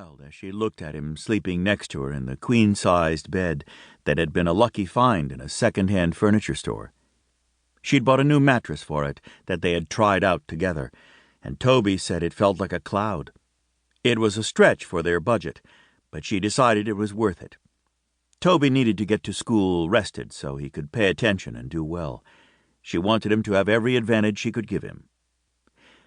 smiled as she looked at him sleeping next to her in the queen-sized bed that had been a lucky find in a second-hand furniture store. She'd bought a new mattress for it that they had tried out together, and Toby said it felt like a cloud. It was a stretch for their budget, but she decided it was worth it. Toby needed to get to school rested so he could pay attention and do well. She wanted him to have every advantage she could give him.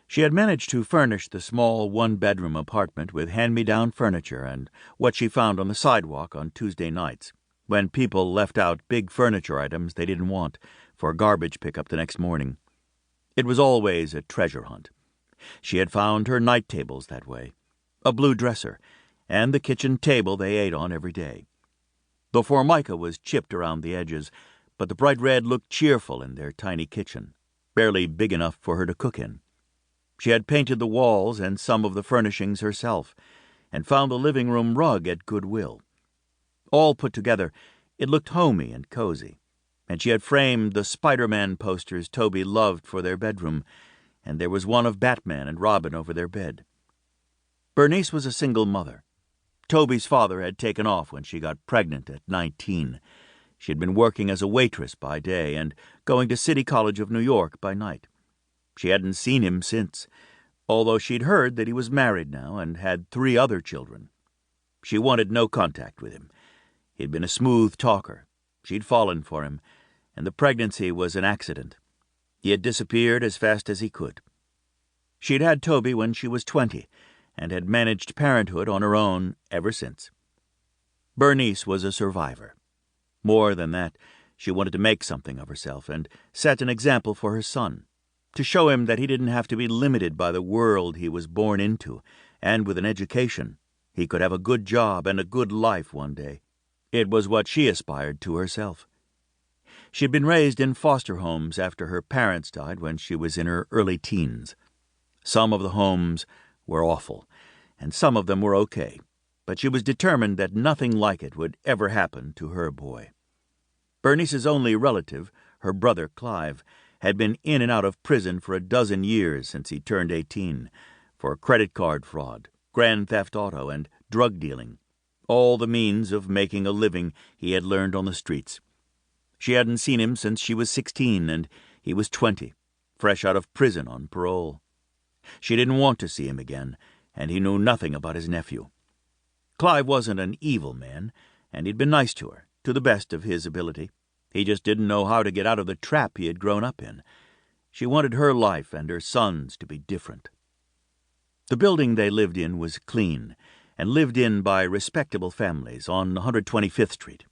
She had managed to furnish the small one-bedroom apartment with hand-me-down furniture and what she found on the sidewalk on Tuesday nights, when people left out big furniture items they didn't want for garbage pickup the next morning. It was always a treasure hunt. She had found her night tables that way, a blue dresser, and the kitchen table they ate on every day. The formica was chipped around the edges, but the bright red looked cheerful in their tiny kitchen, barely big enough for her to cook in. She had painted the walls and some of the furnishings herself, and found the living room rug at Goodwill. All put together, it looked homey and cozy, and she had framed the Spider-Man posters Toby loved for their bedroom, and there was one of Batman and Robin over their bed. Bernice was a single mother. Toby's father had taken off when she got pregnant at 19. She had been working as a waitress by day and going to City College of New York by night. She hadn't seen him since, although she'd heard that he was married now and had 3 other children. She wanted no contact with him. He'd been a smooth talker. She'd fallen for him, and the pregnancy was an accident. He had disappeared as fast as he could. She'd had Toby when she was 20, and had managed parenthood on her own ever since. Bernice was a survivor. More than that, she wanted to make something of herself and set an example for her son, to show him that he didn't have to be limited by the world he was born into, and with an education, he could have a good job and a good life one day. It was what she aspired to herself. She'd been raised in foster homes after her parents died when she was in her early teens. Some of the homes were awful, and some of them were okay, but she was determined that nothing like it would ever happen to her boy. Bernice's only relative, her brother Clive, had been in and out of prison for 12 years since he turned 18, for credit card fraud, grand theft auto, and drug dealing, all the means of making a living he had learned on the streets. She hadn't seen him since she was 16, and he was 20, fresh out of prison on parole. She didn't want to see him again, and he knew nothing about his nephew. Clive wasn't an evil man, and he'd been nice to her, to the best of his ability. He just didn't know how to get out of the trap he had grown up in. She wanted her life and her son's to be different. The building they lived in was clean, and lived in by respectable families on 125th Street.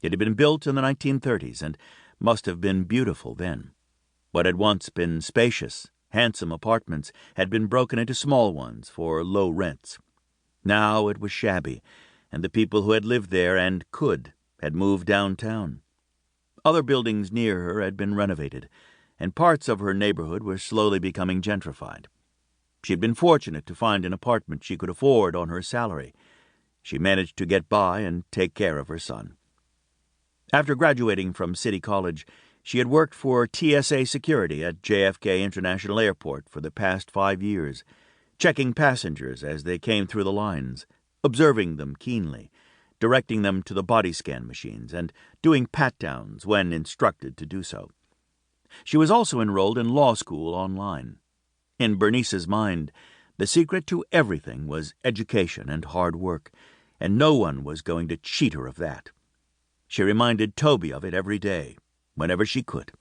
It had been built in the 1930s and must have been beautiful then. What had once been spacious, handsome apartments had been broken into small ones for low rents. Now it was shabby, and the people who had lived there and could had moved downtown. Other buildings near her had been renovated, and parts of her neighborhood were slowly becoming gentrified. She had been fortunate to find an apartment she could afford on her salary. She managed to get by and take care of her son. After graduating from City College, she had worked for TSA security at JFK International Airport for the past 5 years, checking passengers as they came through the lines, observing them keenly, directing them to the body scan machines, and doing pat-downs when instructed to do so. She was also enrolled in law school online. In Bernice's mind, the secret to everything was education and hard work, and no one was going to cheat her of that. She reminded Toby of it every day, whenever she could.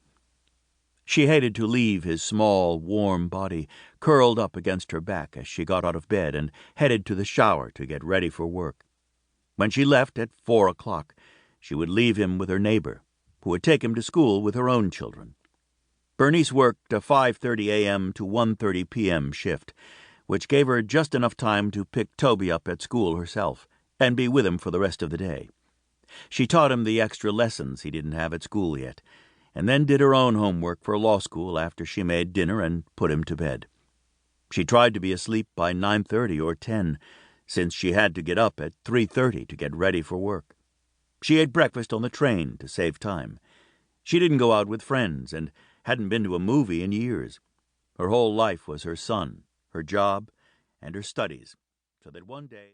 She hated to leave his small, warm body curled up against her back as she got out of bed and headed to the shower to get ready for work. When she left at 4 o'clock, she would leave him with her neighbor, who would take him to school with her own children. Bernice worked a 5:30 a.m. to 1:30 p.m. shift, which gave her just enough time to pick Toby up at school herself and be with him for the rest of the day. She taught him the extra lessons he didn't have at school yet, and then did her own homework for law school after she made dinner and put him to bed. She tried to be asleep by 9:30 or 10, since she had to get up at 3:30 to get ready for work. She ate breakfast on the train to save time. She didn't go out with friends and hadn't been to a movie in years. Her whole life was her son, her job, and her studies, so that one day...